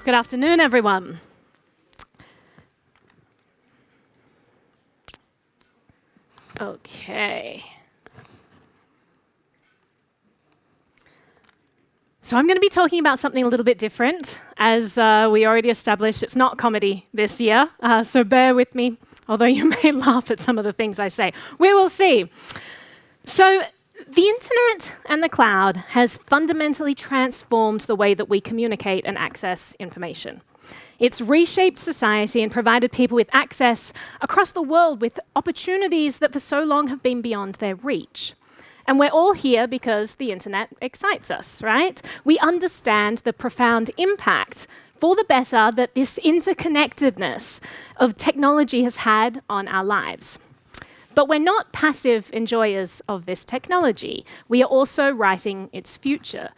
Good afternoon, everyone. Okay. So I'm going to be talking about something a little bit different. As we already established, it's not comedy this year, so bear with me, although you may laugh at some of the things I say. We will see. So the internet and the cloud has fundamentally transformed the way that we communicate and access information. It's reshaped society and provided people with access across the world with opportunities that for so long have been beyond their reach. And we're all here because the internet excites us, right? We understand the profound impact for the better that this interconnectedness of technology has had on our lives. But we're not passive enjoyers of this technology. We are also writing its future.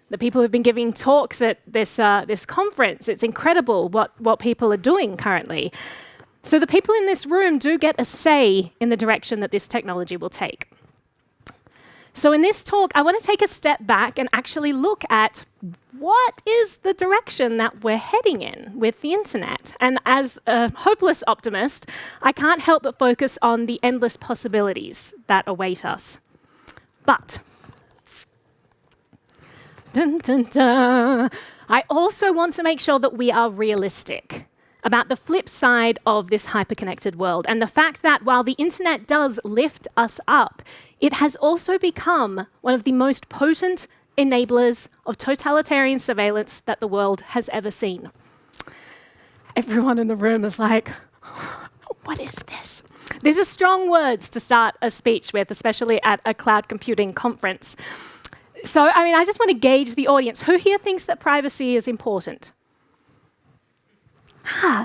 The people who've been giving talks at this conference, it's incredible what people are doing currently. So the people in this room do get a say in the direction that this technology will take. So in this talk, I want to take a step back and actually look at what is the direction that we're heading in with the internet. And as a hopeless optimist, I can't help but focus on the endless possibilities that await us. But dun, dun, dun, I also want to make sure that we are realistic about the flip side of this hyperconnected world and the fact that while the internet does lift us up, it has also become one of the most potent enablers of totalitarian surveillance that the world has ever seen. Everyone in the room is like, what is this? These are strong words to start a speech with, especially at a cloud computing conference. So, I just want to gauge the audience. Who here thinks that privacy is important?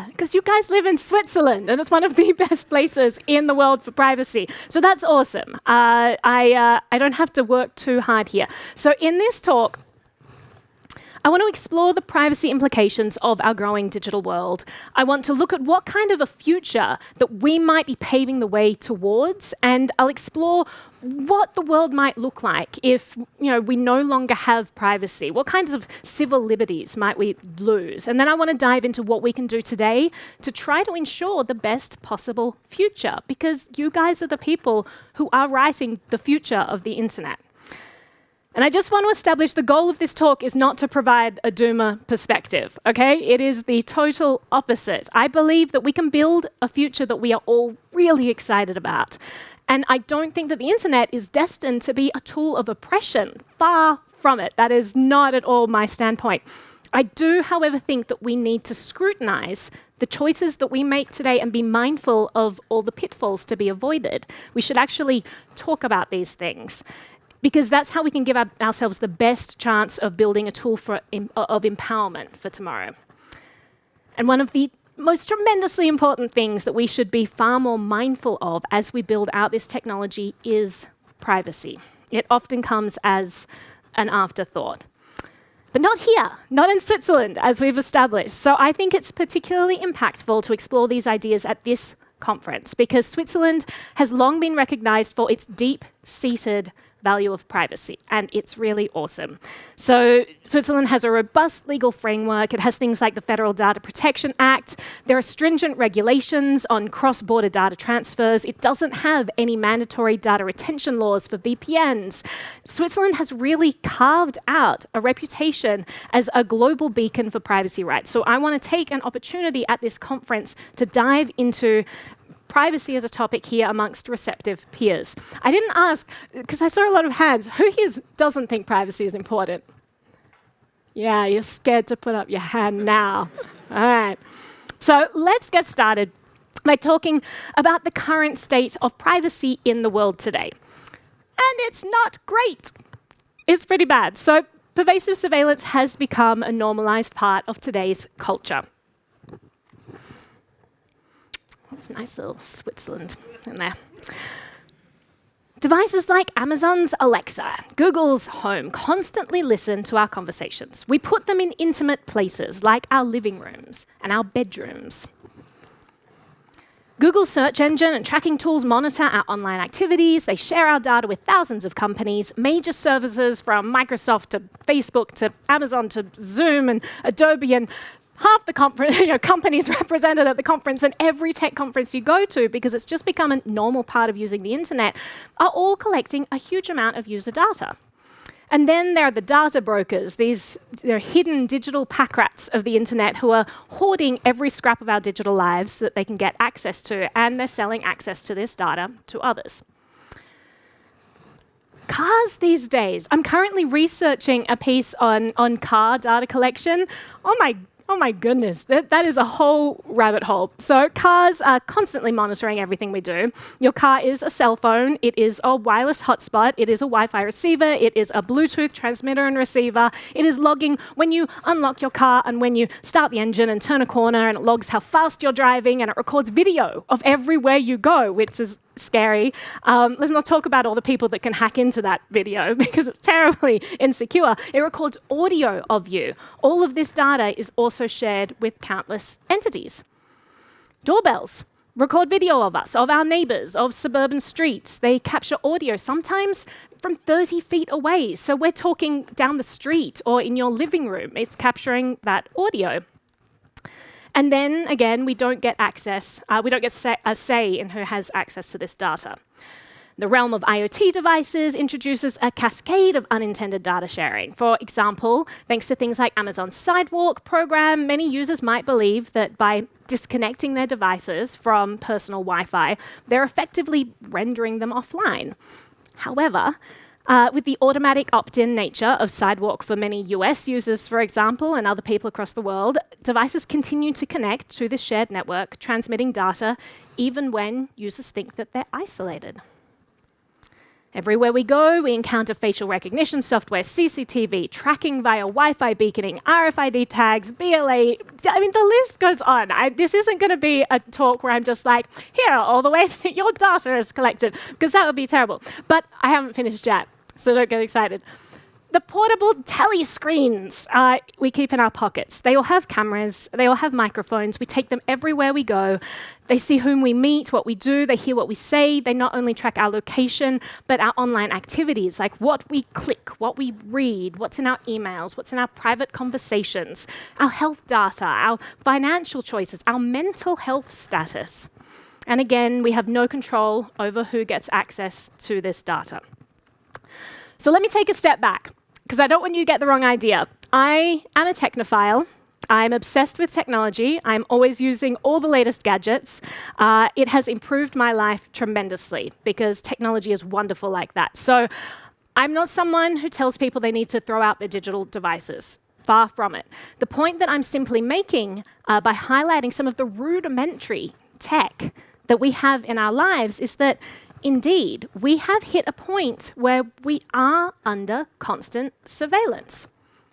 Because you guys live in Switzerland, and it's one of the best places in the world for privacy. So that's awesome. I don't have to work too hard here. So in this talk, I want to explore the privacy implications of our growing digital world. I want to look at what kind of a future that we might be paving the way towards, and I'll explore what the world might look like if we no longer have privacy. What kinds of civil liberties might we lose? And then I want to dive into what we can do today to try to ensure the best possible future, because you guys are the people who are writing the future of the internet. And I just want to establish the goal of this talk is not to provide a doomer perspective, okay? It is the total opposite. I believe that we can build a future that we are all really excited about. And I don't think that the internet is destined to be a tool of oppression. Far from it. That is not at all my standpoint. I do, however, think that we need to scrutinize the choices that we make today and be mindful of all the pitfalls to be avoided. We should actually talk about these things, because that's how we can give ourselves the best chance of building a tool of empowerment for tomorrow. And one of the most tremendously important things that we should be far more mindful of as we build out this technology is privacy. It often comes as an afterthought. But not here, not in Switzerland, as we've established. So I think it's particularly impactful to explore these ideas at this conference, because Switzerland has long been recognized for its deep-seated value of privacy, and it's really awesome. So Switzerland has a robust legal framework. It has things like the Federal Data Protection Act. There are stringent regulations on cross-border data transfers. It doesn't have any mandatory data retention laws for VPNs. Switzerland has really carved out a reputation as a global beacon for privacy rights. So I want to take an opportunity at this conference to dive into privacy as a topic here amongst receptive peers. I didn't ask, because I saw a lot of hands, who here doesn't think privacy is important? Yeah, you're scared to put up your hand now. All right. So let's get started by talking about the current state of privacy in the world today. And it's not great. It's pretty bad. So pervasive surveillance has become a normalized part of today's culture. It's a nice little Switzerland in there. Devices like Amazon's Alexa, Google's Home constantly listen to our conversations. We put them in intimate places like our living rooms and our bedrooms. Google's search engine and tracking tools monitor our online activities. They share our data with thousands of companies, major services from Microsoft to Facebook to Amazon to Zoom and Adobe and half the conference, companies represented at the conference and every tech conference you go to, because it's just become a normal part of using the internet, are all collecting a huge amount of user data. And then there are the data brokers, these hidden digital pack rats of the internet who are hoarding every scrap of our digital lives that they can get access to, and they're selling access to this data to others. Cars these days. I'm currently researching a piece on car data collection. Oh my goodness, that is a whole rabbit hole. So cars are constantly monitoring everything we do. Your car is a cell phone, it is a wireless hotspot, it is a Wi-Fi receiver, it is a Bluetooth transmitter and receiver, it is logging when you unlock your car and when you start the engine and turn a corner, and it logs how fast you're driving, and it records video of everywhere you go, which is scary. Let's not talk about all the people that can hack into that video because it's terribly insecure. It records audio of you. All of this data is also shared with countless entities. Doorbells record video of us, of our neighbors, of suburban streets. They capture audio, sometimes from 30 feet away. So we're talking down the street or in your living room. It's capturing that audio. And then, again, we don't get access, we don't get a say in who has access to this data. The realm of IoT devices introduces a cascade of unintended data sharing. For example, thanks to things like Amazon's Sidewalk program, many users might believe that by disconnecting their devices from personal Wi-Fi, they're effectively rendering them offline. However, with the automatic opt-in nature of Sidewalk for many US users, for example, and other people across the world, devices continue to connect to this shared network, transmitting data even when users think that they're isolated. Everywhere we go, we encounter facial recognition software, CCTV, tracking via Wi-Fi beaconing, RFID tags, BLA. I mean, the list goes on. This isn't going to be a talk where I'm just like, here, all the ways that your data is collected, because that would be terrible. But I haven't finished yet, so don't get excited. The portable tele screens we keep in our pockets. They all have cameras, they all have microphones, we take them everywhere we go. They see whom we meet, what we do, they hear what we say. They not only track our location, but our online activities, like what we click, what we read, what's in our emails, what's in our private conversations, our health data, our financial choices, our mental health status. And again, we have no control over who gets access to this data. So let me take a step back, because I don't want you to get the wrong idea. I am a technophile. I'm obsessed with technology. I'm always using all the latest gadgets. It has improved my life tremendously because technology is wonderful like that. So I'm not someone who tells people they need to throw out their digital devices. Far from it. The point that I'm simply making by highlighting some of the rudimentary tech that we have in our lives is that indeed, we have hit a point where we are under constant surveillance.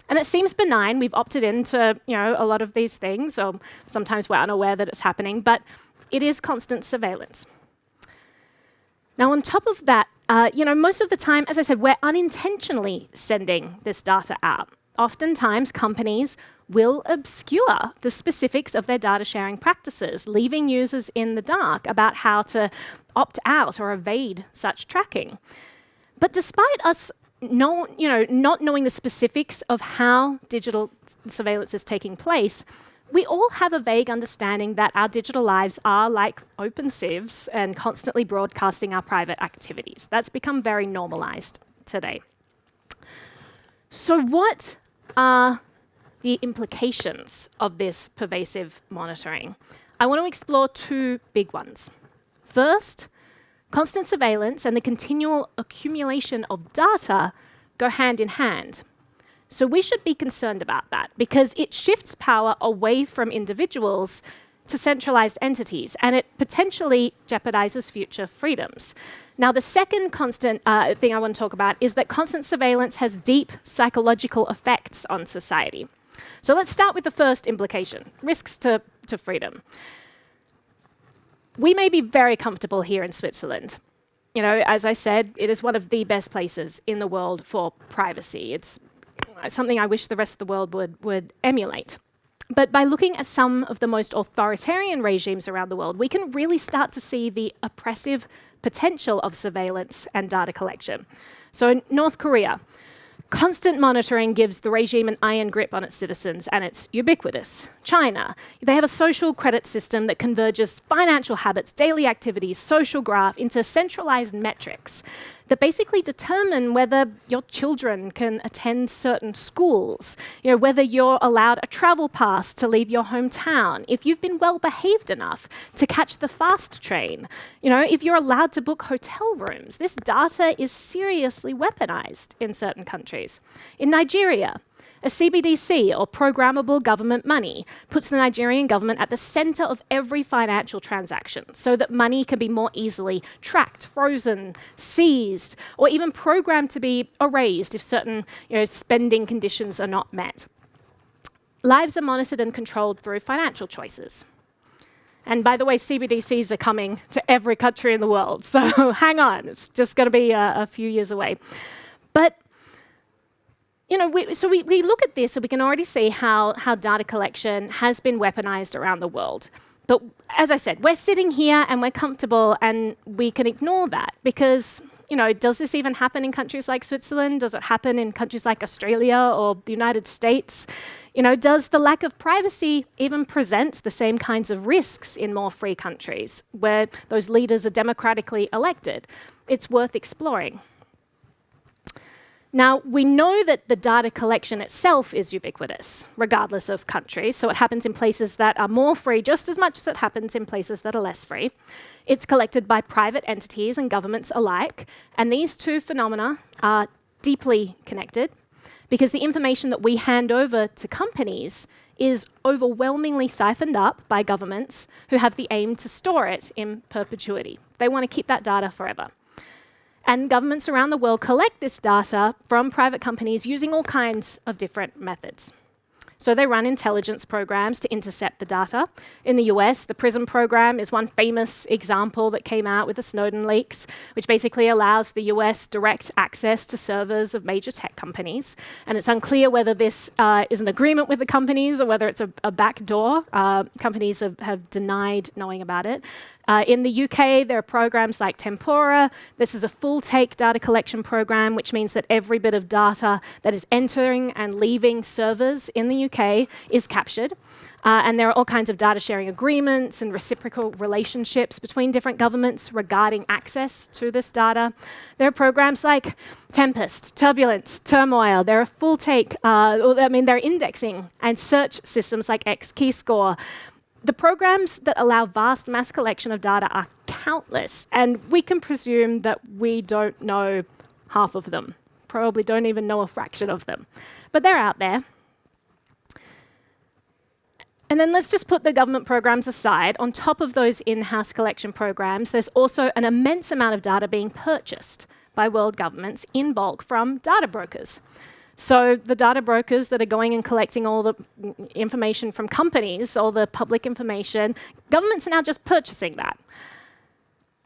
And it seems benign. We've opted into, a lot of these things, or sometimes we're unaware that it's happening, but it is constant surveillance. Now, on top of that, most of the time, as I said, we're unintentionally sending this data out. Oftentimes, companies will obscure the specifics of their data sharing practices, leaving users in the dark about how to opt out or evade such tracking. But despite us not knowing the specifics of how digital surveillance is taking place, we all have a vague understanding that our digital lives are like open sieves and constantly broadcasting our private activities. That's become very normalized today. So what are the implications of this pervasive monitoring? I want to explore two big ones. First, constant surveillance and the continual accumulation of data go hand in hand. So we should be concerned about that because it shifts power away from individuals to centralized entities, and it potentially jeopardizes future freedoms. Now, the second constant thing I want to talk about is that constant surveillance has deep psychological effects on society. So let's start with the first implication, risks to freedom. We may be very comfortable here in Switzerland. As I said, it is one of the best places in the world for privacy. It's something I wish the rest of the world would emulate. But by looking at some of the most authoritarian regimes around the world, we can really start to see the oppressive potential of surveillance and data collection. So in North Korea, Constant monitoring gives the regime an iron grip on its citizens, and it's ubiquitous. China, they have a social credit system that converges financial habits, daily activities, social graph into centralized metrics that basically determine whether your children can attend certain schools, whether you're allowed a travel pass to leave your hometown, if you've been well behaved enough to catch the fast train, if you're allowed to book hotel rooms. This data is seriously weaponized in certain countries. In Nigeria, a CBDC, or programmable government money, puts the Nigerian government at the center of every financial transaction so that money can be more easily tracked, frozen, seized, or even programmed to be erased if certain spending conditions are not met. Lives are monitored and controlled through financial choices. And by the way, CBDCs are coming to every country in the world, so hang on, it's just going to be a few years away. But we look at this and we can already see how data collection has been weaponized around the world. But as I said, we're sitting here and we're comfortable and we can ignore that because, does this even happen in countries like Switzerland? Does it happen in countries like Australia or the United States? Does the lack of privacy even present the same kinds of risks in more free countries where those leaders are democratically elected? It's worth exploring. Now, we know that the data collection itself is ubiquitous, regardless of country, so it happens in places that are more free just as much as it happens in places that are less free. It's collected by private entities and governments alike, and these two phenomena are deeply connected because the information that we hand over to companies is overwhelmingly siphoned up by governments who have the aim to store it in perpetuity. They want to keep that data forever. And governments around the world collect this data from private companies using all kinds of different methods. So they run intelligence programs to intercept the data. In the US, the PRISM program is one famous example that came out with the Snowden leaks, which basically allows the US direct access to servers of major tech companies. And it's unclear whether this is an agreement with the companies or whether it's a backdoor. Companies have denied knowing about it. In the UK, there are programs like Tempora. This is a full-take data collection program, which means that every bit of data that is entering and leaving servers in the UK is captured. And there are all kinds of data sharing agreements and reciprocal relationships between different governments regarding access to this data. There are programs like Tempest, Turbulence, Turmoil. There are full-take, there are indexing and search systems like XKeyscore. The programs that allow vast mass collection of data are countless, and we can presume that we don't know half of them, probably don't even know a fraction of them. But they're out there. And then let's just put the government programs aside. On top of those in-house collection programs, there's also an immense amount of data being purchased by world governments in bulk from data brokers. So the data brokers that are going and collecting all the information from companies, all the public information, governments are now just purchasing that.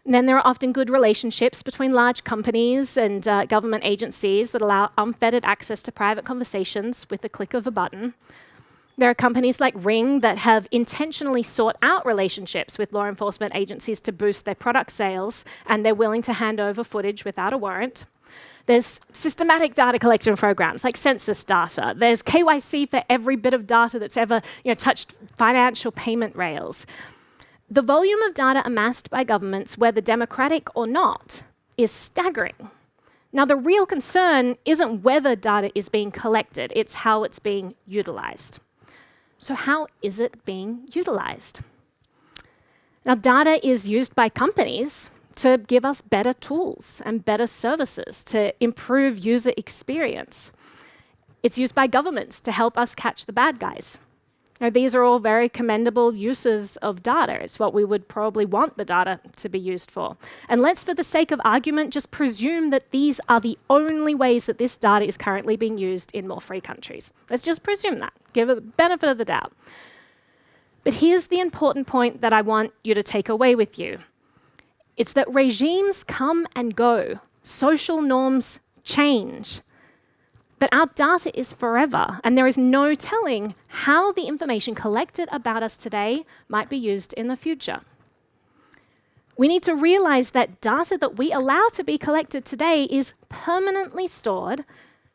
And then there are often good relationships between large companies and government agencies that allow unfettered access to private conversations with the click of a button. There are companies like Ring that have intentionally sought out relationships with law enforcement agencies to boost their product sales, and they're willing to hand over footage without a warrant. There's systematic data collection programs like census data. There's KYC for every bit of data that's ever touched financial payment rails. The volume of data amassed by governments, whether democratic or not, is staggering. Now, the real concern isn't whether data is being collected, it's how it's being utilized. So how is it being utilized? Now, data is used by companies to give us better tools and better services to improve user experience. It's used by governments to help us catch the bad guys. Now, these are all very commendable uses of data. It's what we would probably want the data to be used for. And let's, for the sake of argument, just presume that these are the only ways that this data is currently being used in more free countries. Let's just presume that, give it the benefit of the doubt. But here's the important point that I want you to take away with you. It's that regimes come and go. Social norms change. But our data is forever, and there is no telling how the information collected about us today might be used in the future. We need to realize that data that we allow to be collected today is permanently stored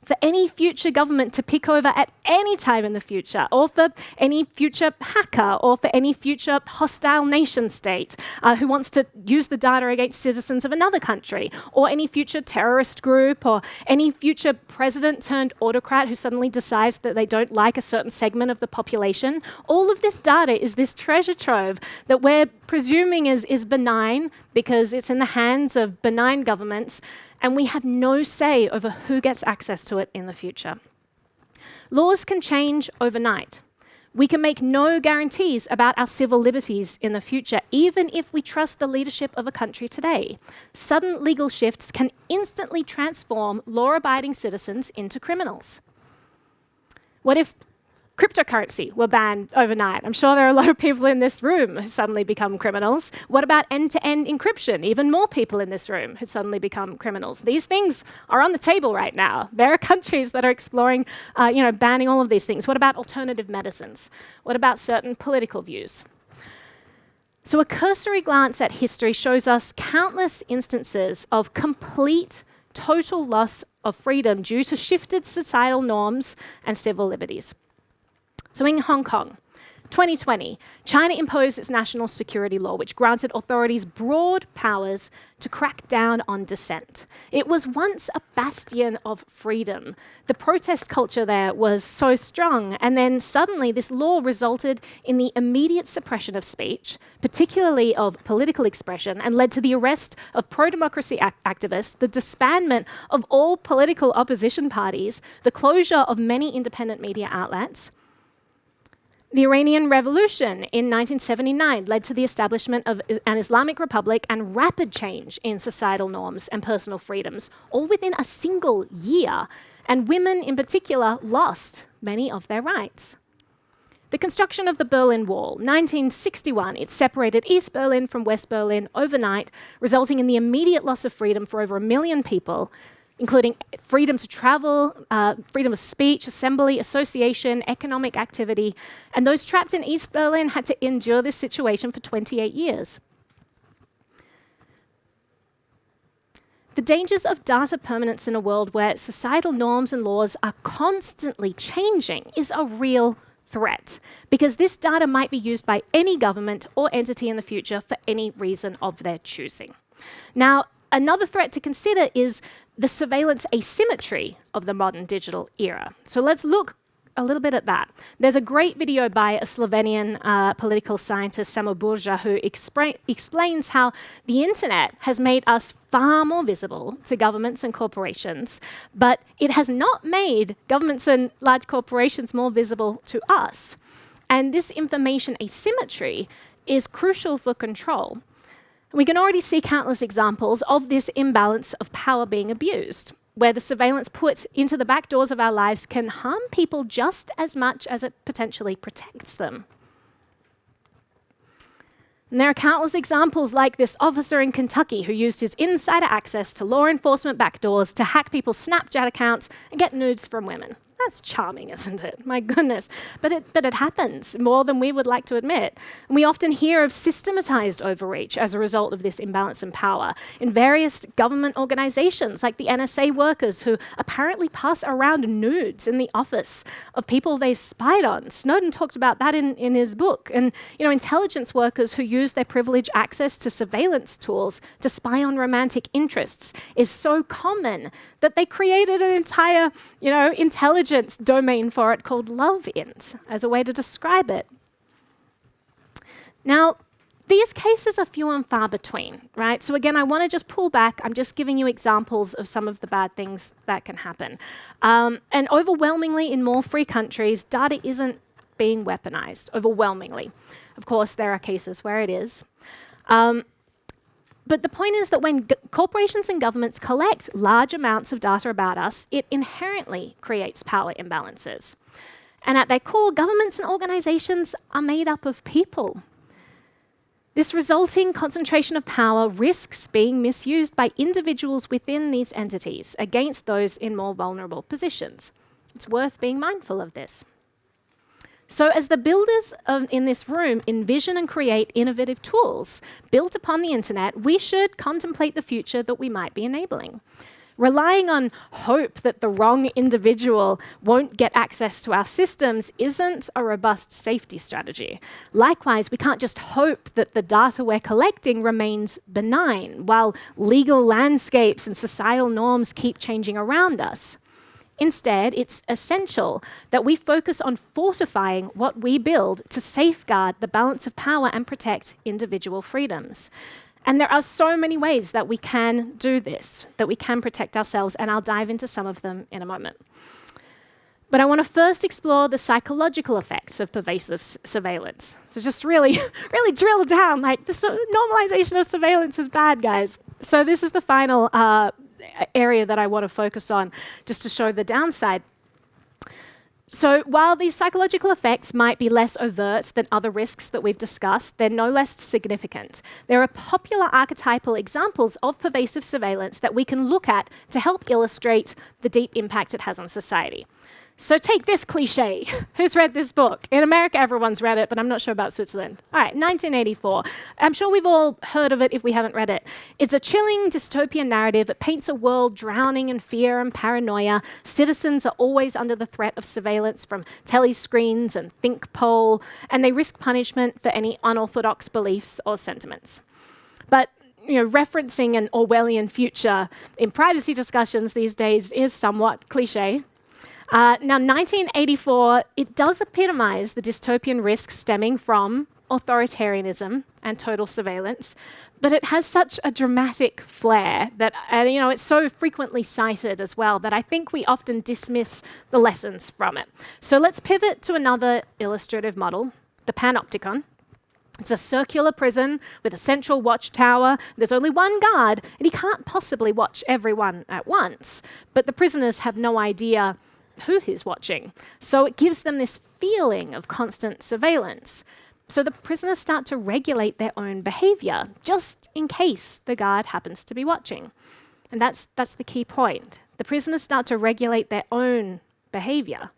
for any future government to pick over at any time in the future, or for any future hacker, or for any future hostile nation state who wants to use the data against citizens of another country, or any future terrorist group, or any future president turned autocrat who suddenly decides that they don't like a certain segment of the population. All of this data is this treasure trove that we're presuming is benign because it's in the hands of benign governments, and we have no say over who gets access to it in the future. Laws can change overnight. We can make no guarantees about our civil liberties in the future, even if we trust the leadership of a country today. Sudden legal shifts can instantly transform law-abiding citizens into criminals. What if cryptocurrency were banned overnight? I'm sure there are a lot of people in this room who suddenly become criminals. What about end-to-end encryption? Even more people in this room who suddenly become criminals. These things are on the table right now. There are countries that are exploring, banning all of these things. What about alternative medicines? What about certain political views? So a cursory glance at history shows us countless instances of complete, total loss of freedom due to shifted societal norms and civil liberties. So in Hong Kong, 2020, China imposed its national security law, which granted authorities broad powers to crack down on dissent. It was once a bastion of freedom. The protest culture there was so strong, and then suddenly this law resulted in the immediate suppression of speech, particularly of political expression, and led to the arrest of pro-democracy activists, the disbandment of all political opposition parties, the closure of many independent media outlets. The Iranian Revolution in 1979 led to the establishment of an Islamic Republic and rapid change in societal norms and personal freedoms, all within a single year, and women in particular lost many of their rights. The construction of the Berlin Wall, 1961, it separated East Berlin from West Berlin overnight, resulting in the immediate loss of freedom for over 1 million people, including freedom to travel, freedom of speech, assembly, association, economic activity. And those trapped in East Berlin had to endure this situation for 28 years. The dangers of data permanence in a world where societal norms and laws are constantly changing is a real threat, because this data might be used by any government or entity in the future for any reason of their choosing. Now, another threat to consider is the surveillance asymmetry of the modern digital era. So let's look a little bit at that. There's a great video by a Slovenian political scientist, Samo Burja, who explains how the internet has made us far more visible to governments and corporations, but it has not made governments and large corporations more visible to us. And this information asymmetry is crucial for control. We can already see countless examples of this imbalance of power being abused, where the surveillance put into the back doors of our lives can harm people just as much as it potentially protects them. And there are countless examples like this officer in Kentucky who used his insider access to law enforcement backdoors to hack people's Snapchat accounts and get nudes from women. That's charming, isn't it? My goodness. But it happens more than we would like to admit. And we often hear of systematized overreach as a result of this imbalance in power in various government organizations, like the NSA workers who apparently pass around nudes in the office of people they spied on. Snowden talked about that in his book. And intelligence workers who use their privileged access to surveillance tools to spy on romantic interests is so common that they created an entire, intelligence domain for it called LoveInt as a way to describe it. Now, these cases are few and far between, right? So again, I want to just pull back. I'm just giving you examples of some of the bad things that can happen. And overwhelmingly, in more free countries, data isn't being weaponized, overwhelmingly. Of course, there are cases where it is. But the point is that when corporations and governments collect large amounts of data about us, it inherently creates power imbalances. And at their core, governments and organizations are made up of people. This resulting concentration of power risks being misused by individuals within these entities against those in more vulnerable positions. It's worth being mindful of this. So as the builders in this room envision and create innovative tools built upon the internet, we should contemplate the future that we might be enabling. Relying on hope that the wrong individual won't get access to our systems isn't a robust safety strategy. Likewise, we can't just hope that the data we're collecting remains benign while legal landscapes and societal norms keep changing around us. Instead, it's essential that we focus on fortifying what we build to safeguard the balance of power and protect individual freedoms. And there are so many ways that we can do this, that we can protect ourselves, and I'll dive into some of them in a moment. But I want to first explore the psychological effects of pervasive surveillance. So just really drill down, like the normalization of surveillance is bad, guys. So this is the final area that I want to focus on, just to show the downside. So while these psychological effects might be less overt than other risks that we've discussed, they're no less significant. There are popular archetypal examples of pervasive surveillance that we can look at to help illustrate the deep impact it has on society. So take this cliche. Who's read this book? In America, everyone's read it, but I'm not sure about Switzerland. All right, 1984. I'm sure we've all heard of it if we haven't read it. It's a chilling dystopian narrative. It paints a world drowning in fear and paranoia. Citizens are always under the threat of surveillance from telescreens and ThinkPol, and they risk punishment for any unorthodox beliefs or sentiments. But referencing an Orwellian future in privacy discussions these days is somewhat cliche. Now, 1984, it does epitomize the dystopian risks stemming from authoritarianism and total surveillance, but it has such a dramatic flair that, it's so frequently cited as well that I think we often dismiss the lessons from it. So let's pivot to another illustrative model, the panopticon. It's a circular prison with a central watchtower. There's only one guard, and he can't possibly watch everyone at once, but the prisoners have no idea who he's watching. So it gives them this feeling of constant surveillance. So the prisoners start to regulate their own behavior, just in case the guard happens to be watching. And that's the key point. The prisoners start to regulate their own behavior.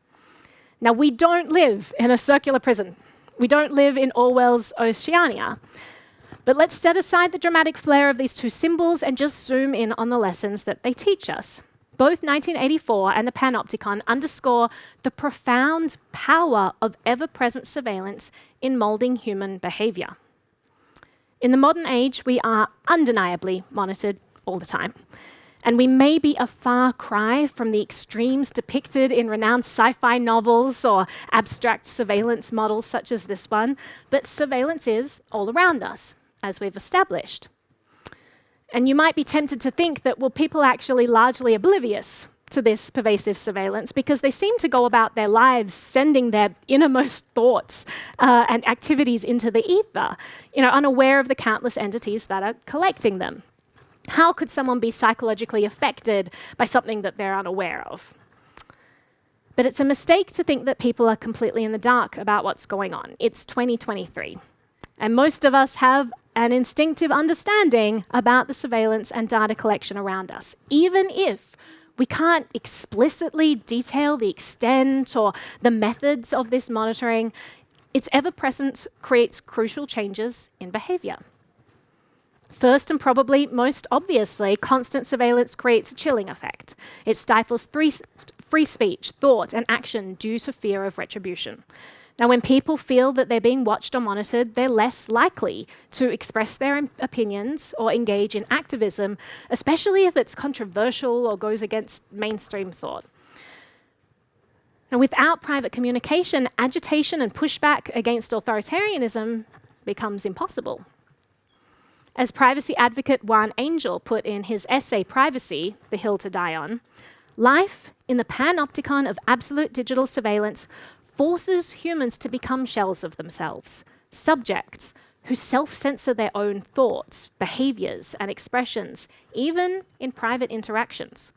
Now, we don't live in a circular prison. We don't live in Orwell's Oceania. But let's set aside the dramatic flair of these two symbols and just zoom in on the lessons that they teach us. Both 1984 and the Panopticon underscore the profound power of ever-present surveillance in molding human behavior. In the modern age, we are undeniably monitored all the time. And we may be a far cry from the extremes depicted in renowned sci-fi novels or abstract surveillance models such as this one, but surveillance is all around us, as we've established. And you might be tempted to think that, people are actually largely oblivious to this pervasive surveillance because they seem to go about their lives sending their innermost thoughts and activities into the ether, unaware of the countless entities that are collecting them. How could someone be psychologically affected by something that they're unaware of? But it's a mistake to think that people are completely in the dark about what's going on. It's 2023. And most of us have an instinctive understanding about the surveillance and data collection around us, even if we can't explicitly detail the extent or the methods of this monitoring. Its ever-presence creates crucial changes in behavior. First, and probably most obviously, constant surveillance creates a chilling effect. It stifles free speech, thought, and action due to fear of retribution. Now, when people feel that they're being watched or monitored, they're less likely to express their opinions or engage in activism, especially if it's controversial or goes against mainstream thought. Now, without private communication, agitation and pushback against authoritarianism becomes impossible. As privacy advocate Juan Angel put in his essay, Privacy, The Hill to Die On, life in the panopticon of absolute digital surveillance forces humans to become shells of themselves, subjects who self-censor their own thoughts, behaviors, and expressions, even in private interactions.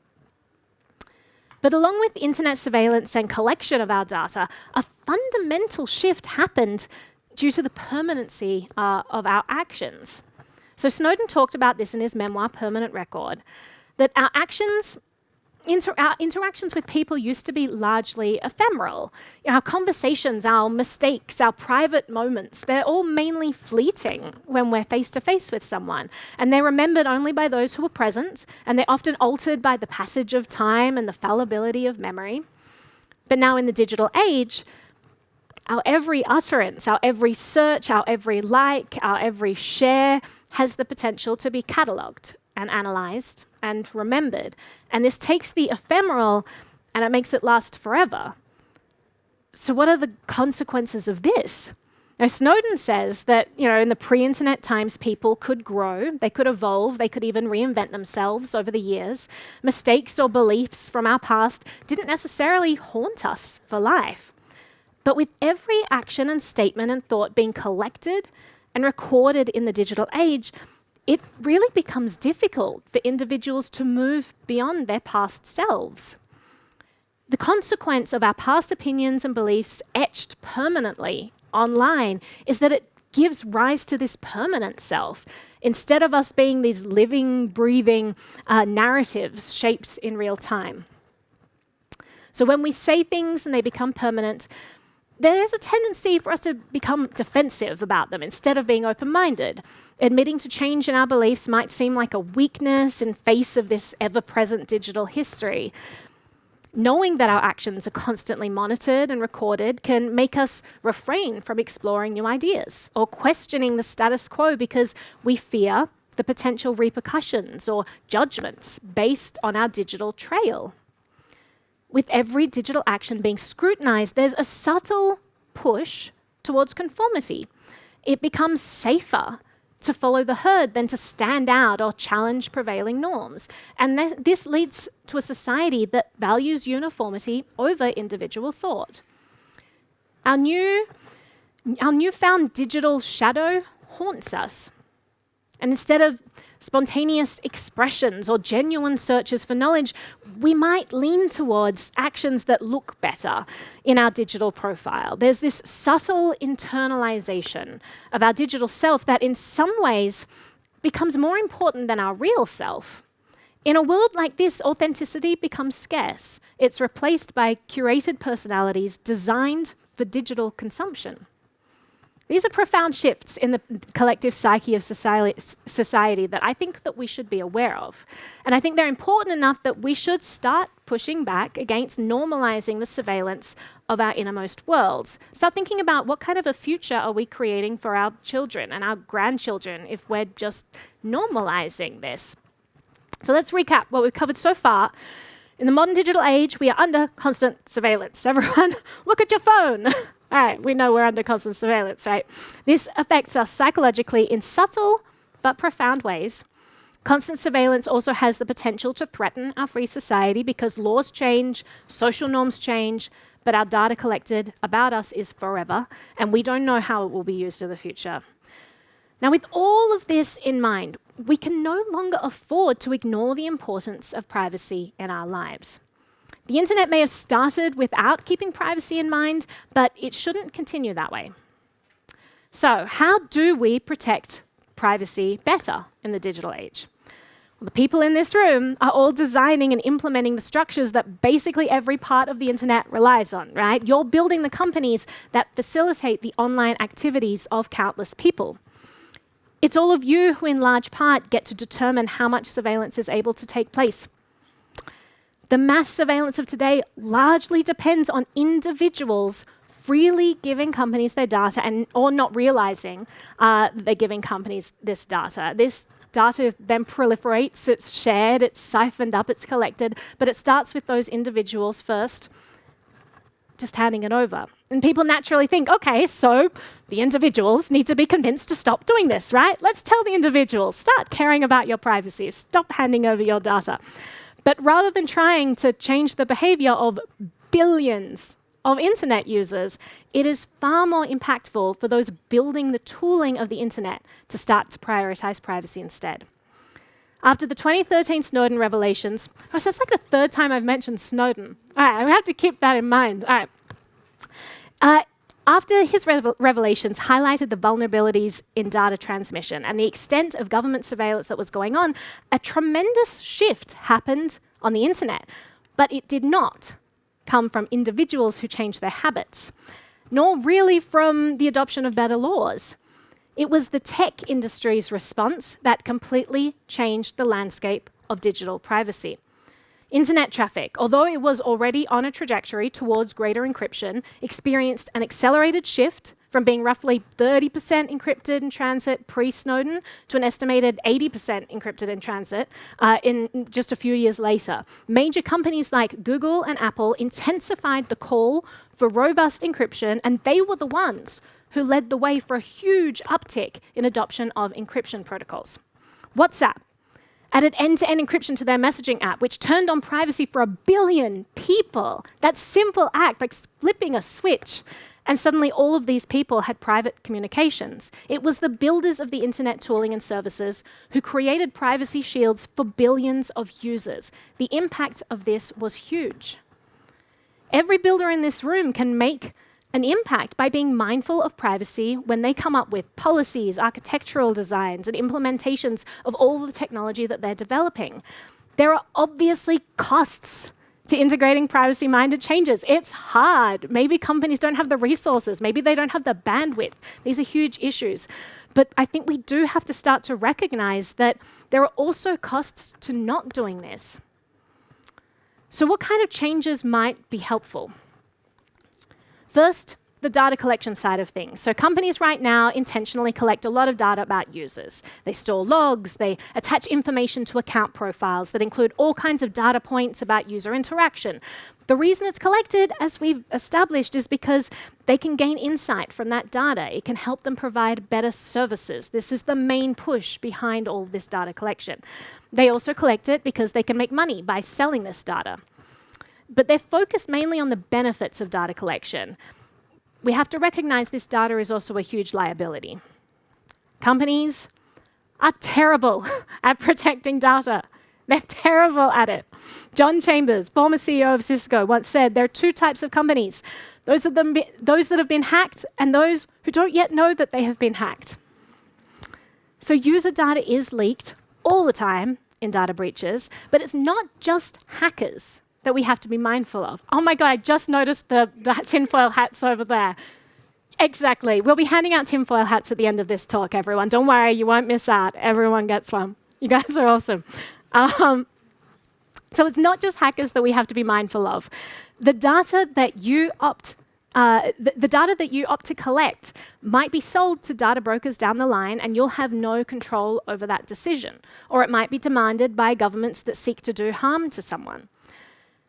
But along with internet surveillance and collection of our data, a fundamental shift happened due to the permanency of our actions. So Snowden talked about this in his memoir, Permanent Record, that our actions our interactions with people used to be largely ephemeral. Our conversations, our mistakes, our private moments, they're all mainly fleeting when we're face to face with someone. And they're remembered only by those who were present, and they're often altered by the passage of time and the fallibility of memory. But now in the digital age, our every utterance, our every search, our every like, our every share has the potential to be catalogued and analysed and remembered. And this takes the ephemeral and it makes it last forever. So what are the consequences of this? Now, Snowden says that, in the pre-internet times, people could grow, they could evolve, they could even reinvent themselves over the years. Mistakes or beliefs from our past didn't necessarily haunt us for life. But with every action and statement and thought being collected and recorded in the digital age, it really becomes difficult for individuals to move beyond their past selves. The consequence of our past opinions and beliefs etched permanently online is that it gives rise to this permanent self, instead of us being these living, breathing narratives shaped in real time. So when we say things and they become permanent, there is a tendency for us to become defensive about them instead of being open-minded. Admitting to change in our beliefs might seem like a weakness in face of this ever-present digital history. Knowing that our actions are constantly monitored and recorded can make us refrain from exploring new ideas or questioning the status quo because we fear the potential repercussions or judgments based on our digital trail. With every digital action being scrutinized, there's a subtle push towards conformity. It becomes safer to follow the herd than to stand out or challenge prevailing norms. And this leads to a society that values uniformity over individual thought. Our newfound digital shadow haunts us. And instead of spontaneous expressions or genuine searches for knowledge, we might lean towards actions that look better in our digital profile. There's this subtle internalization of our digital self that in some ways becomes more important than our real self. In a world like this, authenticity becomes scarce. It's replaced by curated personalities designed for digital consumption. These are profound shifts in the collective psyche of society that I think that we should be aware of. And I think they're important enough that we should start pushing back against normalizing the surveillance of our innermost worlds. Start thinking about what kind of a future are we creating for our children and our grandchildren if we're just normalizing this. So let's recap what we've covered so far. In the modern digital age, we are under constant surveillance. Everyone, look at your phone. All right, we know we're under constant surveillance, right? This affects us psychologically in subtle but profound ways. Constant surveillance also has the potential to threaten our free society because laws change, social norms change, but our data collected about us is forever, and we don't know how it will be used in the future. Now, with all of this in mind, we can no longer afford to ignore the importance of privacy in our lives. The internet may have started without keeping privacy in mind, but it shouldn't continue that way. So, how do we protect privacy better in the digital age? Well, the people in this room are all designing and implementing the structures that basically every part of the internet relies on, right? You're building the companies that facilitate the online activities of countless people. It's all of you who, in large part, get to determine how much surveillance is able to take place. The mass surveillance of today largely depends on individuals freely giving companies their data or not realizing they're giving companies this data. This data then proliferates, it's shared, it's siphoned up, it's collected, but it starts with those individuals first, just handing it over. And people naturally think, okay, so the individuals need to be convinced to stop doing this, right? Let's tell the individuals, start caring about your privacy, stop handing over your data. But rather than trying to change the behavior of billions of internet users, it is far more impactful for those building the tooling of the internet to start to prioritize privacy instead. After the 2013 Snowden revelations, that's like the third time I've mentioned Snowden. All right, we have to keep that in mind. All right. After his revelations highlighted the vulnerabilities in data transmission and the extent of government surveillance that was going on, a tremendous shift happened on the internet. But it did not come from individuals who changed their habits, nor really from the adoption of better laws. It was the tech industry's response that completely changed the landscape of digital privacy. Internet traffic, although it was already on a trajectory towards greater encryption, experienced an accelerated shift from being roughly 30% encrypted in transit pre-Snowden to an estimated 80% encrypted in transit in just a few years later. Major companies like Google and Apple intensified the call for robust encryption, and they were the ones who led the way for a huge uptick in adoption of encryption protocols. WhatsApp added end-to-end encryption to their messaging app, which turned on privacy for 1 billion people. That simple act, like flipping a switch, and suddenly all of these people had private communications. It was the builders of the internet tooling and services who created privacy shields for billions of users. The impact of this was huge. Every builder in this room can make an impact by being mindful of privacy when they come up with policies, architectural designs, and implementations of all the technology that they're developing. There are obviously costs to integrating privacy-minded changes. It's hard. Maybe companies don't have the resources. Maybe they don't have the bandwidth. These are huge issues. But I think we do have to start to recognize that there are also costs to not doing this. So what kind of changes might be helpful? First, the data collection side of things. So companies right now intentionally collect a lot of data about users. They store logs, they attach information to account profiles that include all kinds of data points about user interaction. The reason it's collected, as we've established, is because they can gain insight from that data. It can help them provide better services. This is the main push behind all of this data collection. They also collect it because they can make money by selling this data. But they're focused mainly on the benefits of data collection. We have to recognize this data is also a huge liability. Companies are terrible at protecting data. They're terrible at it. John Chambers, former CEO of Cisco, once said there are two types of companies, those that have been hacked and those who don't yet know that they have been hacked. So user data is leaked all the time in data breaches, but it's not just hackers that we have to be mindful of. Oh my God, I just noticed the tinfoil hats over there. Exactly. We'll be handing out tinfoil hats at the end of this talk, everyone. Don't worry, you won't miss out. Everyone gets one. You guys are awesome. So it's not just hackers that we have to be mindful of. The data that you opt to collect might be sold to data brokers down the line, and you'll have no control over that decision. Or it might be demanded by governments that seek to do harm to someone.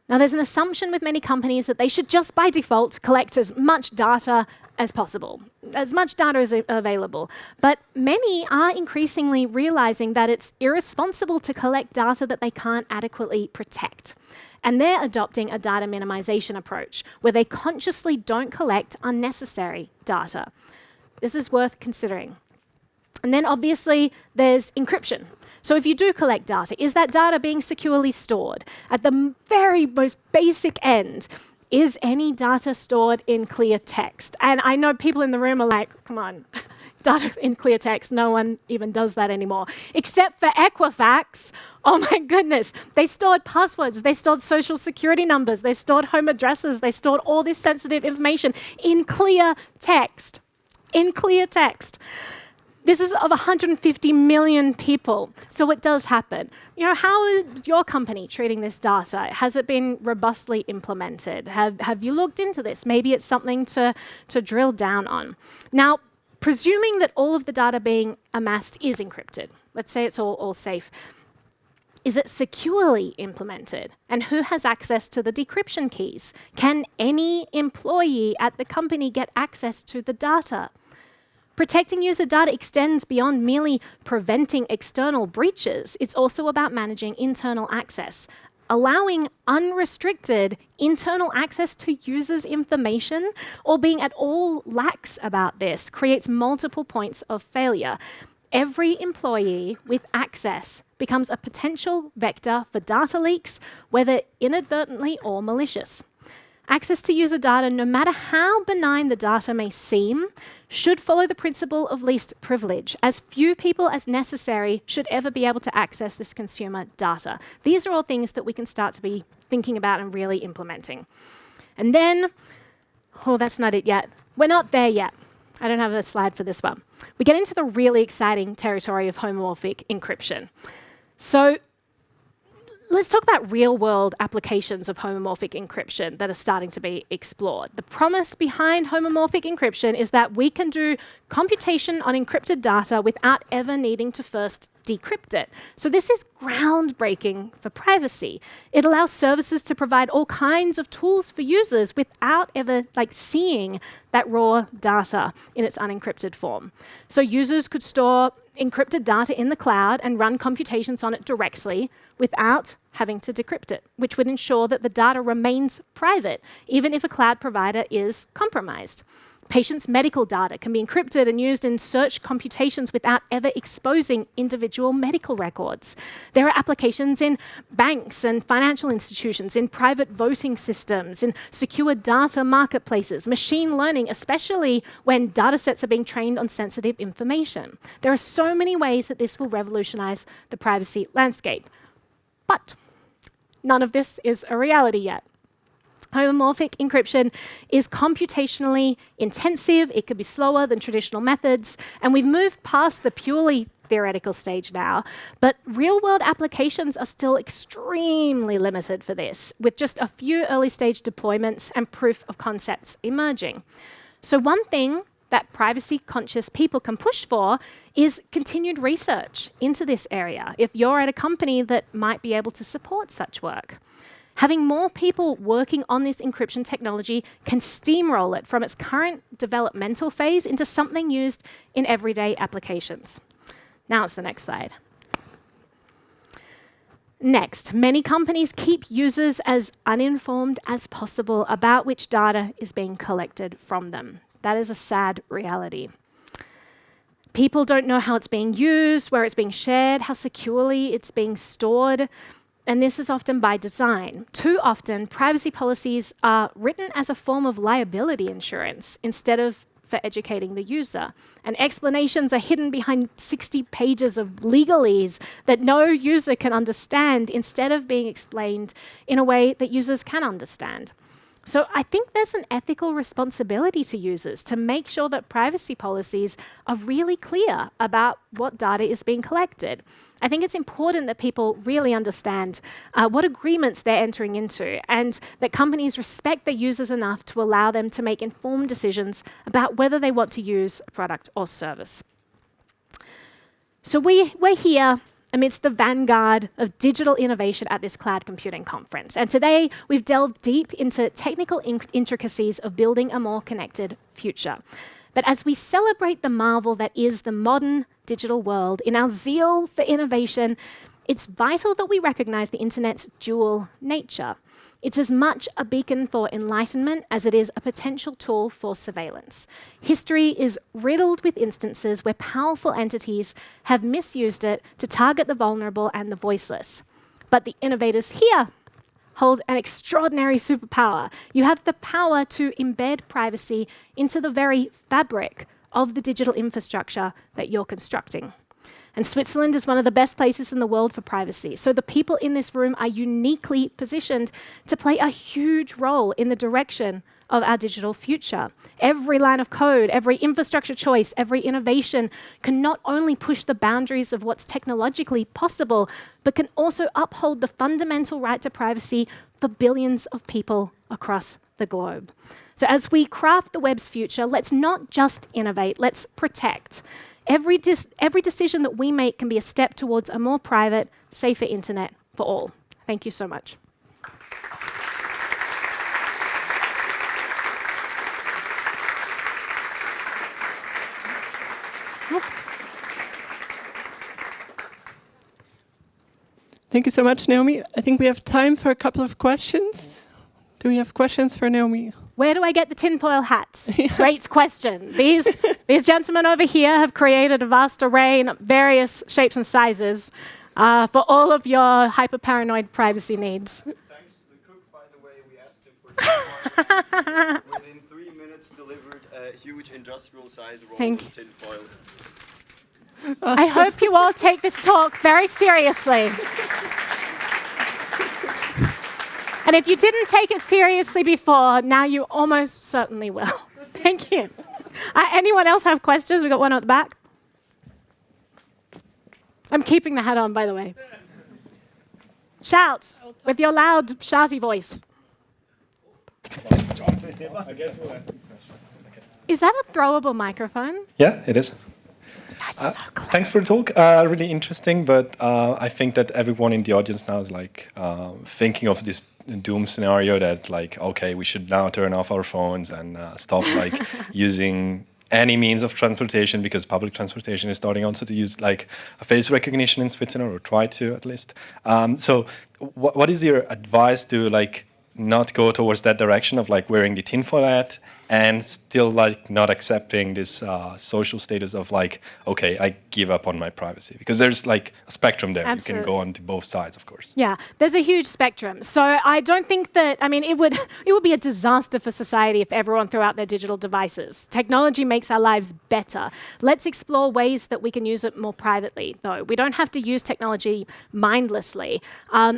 Now, there's an assumption with many companies that they should just by default collect as much data as possible, as much data as available. But many are increasingly realizing that it's irresponsible to collect data that they can't adequately protect. And they're adopting a data minimization approach where they consciously don't collect unnecessary data. This is worth considering. And then obviously there's encryption. So if you do collect data, is that data being securely stored? At the very most basic end, is any data stored in clear text? And I know people in the room are like, come on, data in clear text, no one even does that anymore. Except for Equifax, oh my goodness, they stored passwords, they stored social security numbers, they stored home addresses, they stored all this sensitive information in clear text. In clear text. This is of 150 million people, so it does happen. You know, how is your company treating this data? Has it been robustly implemented? Have you looked into this? Maybe it's something to drill down on. Now, presuming that all of the data being amassed is encrypted, let's say it's all safe, is it securely implemented? And who has access to the decryption keys? Can any employee at the company get access to the data? Protecting user data extends beyond merely preventing external breaches. It's also about managing internal access. Allowing unrestricted internal access to users' information or being at all lax about this creates multiple points of failure. Every employee with access becomes a potential vector for data leaks, whether inadvertently or malicious. Access to user data, no matter how benign the data may seem, should follow the principle of least privilege. As few people as necessary should ever be able to access this consumer data. These are all things that we can start to be thinking about and really implementing. And then, oh, that's not it yet. We're not there yet. I don't have a slide for this one. We get into the really exciting territory of homomorphic encryption. So let's talk about real-world applications of homomorphic encryption that are starting to be explored. The promise behind homomorphic encryption is that we can do computation on encrypted data without ever needing to first decrypt it. So this is groundbreaking for privacy. It allows services to provide all kinds of tools for users without ever seeing that raw data in its unencrypted form. So users could store encrypted data in the cloud and run computations on it directly without having to decrypt it, which would ensure that the data remains private, even if a cloud provider is compromised. Patients' medical data can be encrypted and used in search computations without ever exposing individual medical records. There are applications in banks and financial institutions, in private voting systems, in secure data marketplaces, machine learning, especially when data sets are being trained on sensitive information. There are so many ways that this will revolutionize the privacy landscape. But none of this is a reality yet. Homomorphic encryption is computationally intensive. It could be slower than traditional methods. And we've moved past the purely theoretical stage now. But real-world applications are still extremely limited for this, with just a few early-stage deployments and proof of concepts emerging. So one thing that privacy-conscious people can push for is continued research into this area, if you're at a company that might be able to support such work. Having more people working on this encryption technology can steamroll it from its current developmental phase into something used in everyday applications. Now it's the next slide. Next, many companies keep users as uninformed as possible about which data is being collected from them. That is a sad reality. People don't know how it's being used, where it's being shared, how securely it's being stored. And this is often by design. Too often, privacy policies are written as a form of liability insurance instead of for educating the user. And explanations are hidden behind 60 pages of legalese that no user can understand instead of being explained in a way that users can understand. So I think there's an ethical responsibility to users to make sure that privacy policies are really clear about what data is being collected. I think it's important that people really understand what agreements they're entering into and that companies respect their users enough to allow them to make informed decisions about whether they want to use a product or service. So we're here amidst the vanguard of digital innovation at this cloud computing conference. And today, we've delved deep into technical intricacies of building a more connected future. But as we celebrate the marvel that is the modern digital world, in our zeal for innovation, it's vital that we recognize the internet's dual nature. It's as much a beacon for enlightenment as it is a potential tool for surveillance. History is riddled with instances where powerful entities have misused it to target the vulnerable and the voiceless. But the innovators here hold an extraordinary superpower. You have the power to embed privacy into the very fabric of the digital infrastructure that you're constructing. And Switzerland is one of the best places in the world for privacy. So the people in this room are uniquely positioned to play a huge role in the direction of our digital future. Every line of code, every infrastructure choice, every innovation can not only push the boundaries of what's technologically possible, but can also uphold the fundamental right to privacy for billions of people across the globe. So as we craft the web's future, let's not just innovate, let's protect. Every decision that we make can be a step towards a more private, safer internet for all. Thank you so much. Thank you so much, Naomi. I think we have time for a couple of questions. Do we have questions for Naomi? Where do I get the tinfoil hats? Great question. These gentlemen over here have created a vast array in various shapes and sizes for all of your hyper-paranoid privacy needs. Thanks to the cook, by the way, we asked him for within 3 minutes delivered a huge industrial size roll of tin foil. I hope you all take this talk very seriously. And if you didn't take it seriously before, now you almost certainly will. Thank you. Anyone else have questions? We've got one at the back. I'm keeping the hat on, by the way. Shout with your loud, shouty voice. Is that a throwable microphone? Yeah, it is. That's so clever. Thanks for the talk. Really interesting, but I think that everyone in the audience now is like thinking of this doom scenario that like, okay, we should now turn off our phones and stop like using any means of transportation, because public transportation is starting also to use like a face recognition in Switzerland, or try to at least. So what is your advice to like not go towards that direction of like wearing the tinfoil hat and still like not accepting this social status of like, okay, I give up on my privacy? Because there's like a spectrum there. Absolutely. You can go on to both sides, of course. Yeah, there's a huge spectrum. So I don't think that, I mean, it would be a disaster for society if everyone threw out their digital devices. Technology makes our lives better. Let's explore ways that we can use it more privately, though. We don't have to use technology mindlessly.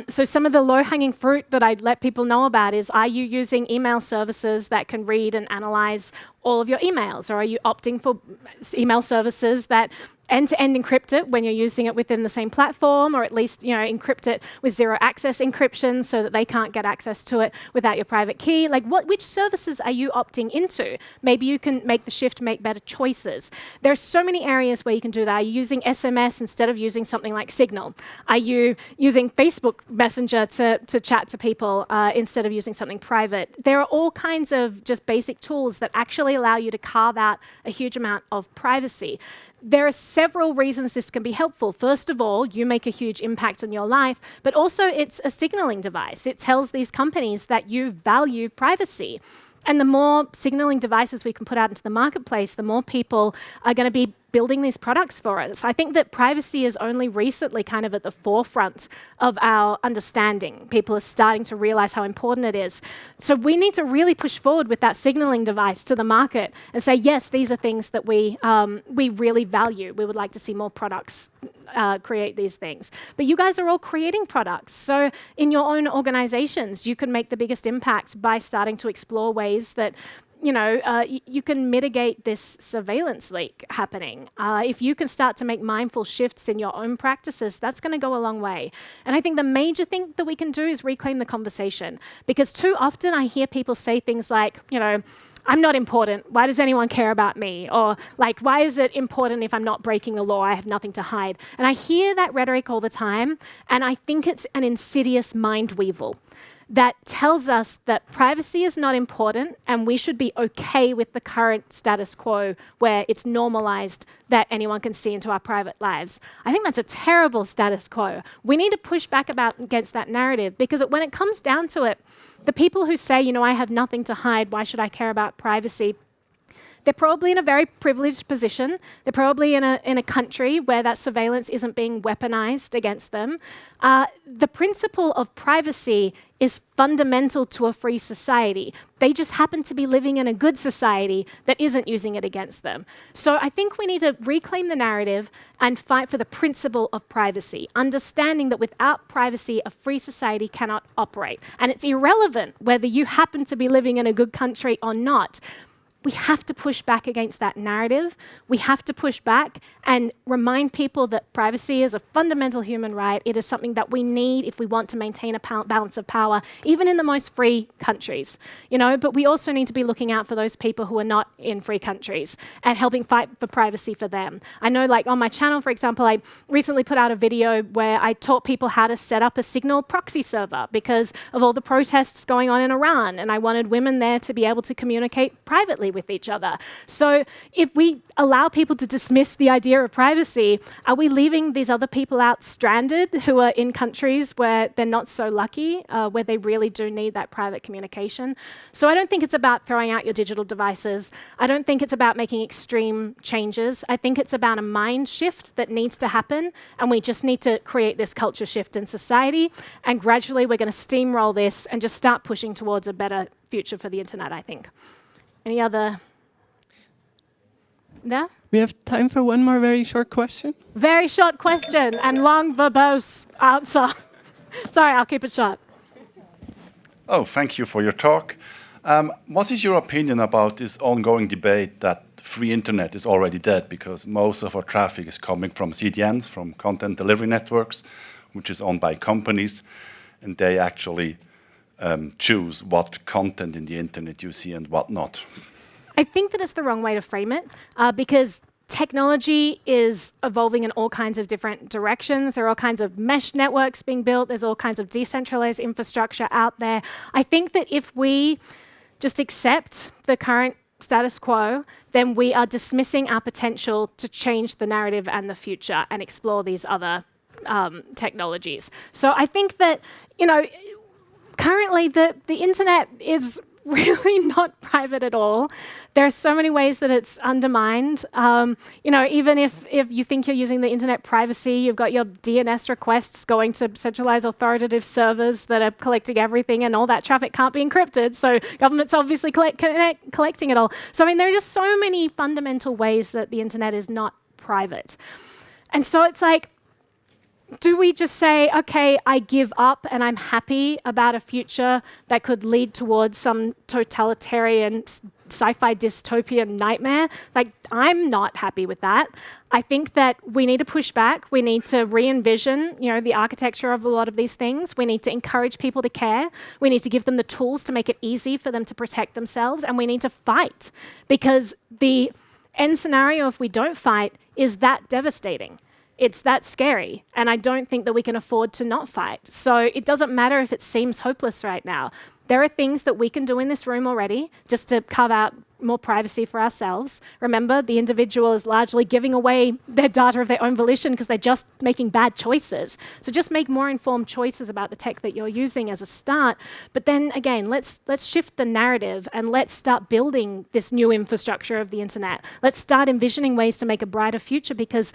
So some of the low-hanging fruit that I'd let people know about is, are you using email services that can read and analyze all of your emails? Or are you opting for email services that end-to-end encrypt it when you're using it within the same platform, or at least, you know, encrypt it with zero access encryption so that they can't get access to it without your private key? Like, which services are you opting into? Maybe you can make the shift to make better choices. There are so many areas where you can do that. Are you using SMS instead of using something like Signal? Are you using Facebook Messenger to chat to people instead of using something private? There are all kinds of just basic tools that actually allow you to carve out a huge amount of privacy. There are several reasons this can be helpful. First of all, you make a huge impact on your life, but also it's a signaling device. It tells these companies that you value privacy. And the more signaling devices we can put out into the marketplace, the more people are going to be building these products for us. I think that privacy is only recently kind of at the forefront of our understanding. People are starting to realize how important it is. So we need to really push forward with that signaling device to the market and say, yes, these are things that we really value. We would like to see more products create these things. But you guys are all creating products. So in your own organizations, you can make the biggest impact by starting to explore ways that you can mitigate this surveillance leak happening. If you can start to make mindful shifts in your own practices, that's going to go a long way. And I think the major thing that we can do is reclaim the conversation. Because too often I hear people say things like, I'm not important. Why does anyone care about me? Or like, why is it important if I'm not breaking the law? I have nothing to hide. And I hear that rhetoric all the time, and I think it's an insidious mind weevil that tells us that privacy is not important and we should be okay with the current status quo where it's normalized that anyone can see into our private lives. I think that's a terrible status quo. We need to push back against that narrative, because when it comes down to it, the people who say, I have nothing to hide, why should I care about privacy? They're probably in a very privileged position. They're probably in a country where that surveillance isn't being weaponized against them. The principle of privacy is fundamental to a free society. They just happen to be living in a good society that isn't using it against them. So I think we need to reclaim the narrative and fight for the principle of privacy, understanding that without privacy, a free society cannot operate. And it's irrelevant whether you happen to be living in a good country or not. We have to push back against that narrative. We have to push back and remind people that privacy is a fundamental human right. It is something that we need if we want to maintain a balance of power, even in the most free countries. But we also need to be looking out for those people who are not in free countries and helping fight for privacy for them. I know, like on my channel, for example, I recently put out a video where I taught people how to set up a Signal proxy server because of all the protests going on in Iran, and I wanted women there to be able to communicate privately with each other. So if we allow people to dismiss the idea of privacy, are we leaving these other people out stranded who are in countries where they're not so lucky, where they really do need that private communication? So I don't think it's about throwing out your digital devices. I don't think it's about making extreme changes. I think it's about a mind shift that needs to happen, and we just need to create this culture shift in society, and gradually we're going to steamroll this and just start pushing towards a better future for the internet, I think. Any other? There? We have time for one more very short question. Very short question and long verbose answer. Sorry, I'll keep it short. Oh, thank you for your talk. What is your opinion about this ongoing debate that free internet is already dead because most of our traffic is coming from CDNs, from content delivery networks, which is owned by companies, and they actually choose what content in the internet you see and what not? I think that it's the wrong way to frame it because technology is evolving in all kinds of different directions. There are all kinds of mesh networks being built. There's all kinds of decentralized infrastructure out there. I think that if we just accept the current status quo, then we are dismissing our potential to change the narrative and the future and explore these other technologies. So I think that, currently the internet is really not private at all. There are so many ways that it's undermined. Even if you think you're using the internet privacy, you've got your DNS requests going to centralized authoritative servers that are collecting everything, and all that traffic can't be encrypted. So government's obviously collecting it all. So there are just so many fundamental ways that the internet is not private. And so it's like, do we just say, okay, I give up and I'm happy about a future that could lead towards some totalitarian sci-fi dystopian nightmare? Like, I'm not happy with that. I think that we need to push back. We need to re-envision, the architecture of a lot of these things. We need to encourage people to care. We need to give them the tools to make it easy for them to protect themselves. And we need to fight, because the end scenario, if we don't fight, is that devastating. It's that scary, and I don't think that we can afford to not fight. So it doesn't matter if it seems hopeless right now. There are things that we can do in this room already just to carve out more privacy for ourselves. Remember, the individual is largely giving away their data of their own volition because they're just making bad choices. So just make more informed choices about the tech that you're using as a start. But then again, let's shift the narrative and let's start building this new infrastructure of the internet. Let's start envisioning ways to make a brighter future, because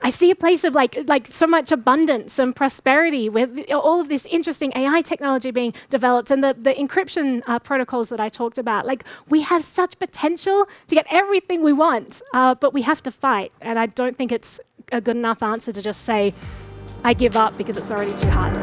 I see a place of like so much abundance and prosperity with all of this interesting AI technology being developed, and the encryption protocols that I talked about. Like, we have such potential to get everything we want, but we have to fight. And I don't think it's a good enough answer to just say, I give up because it's already too hard.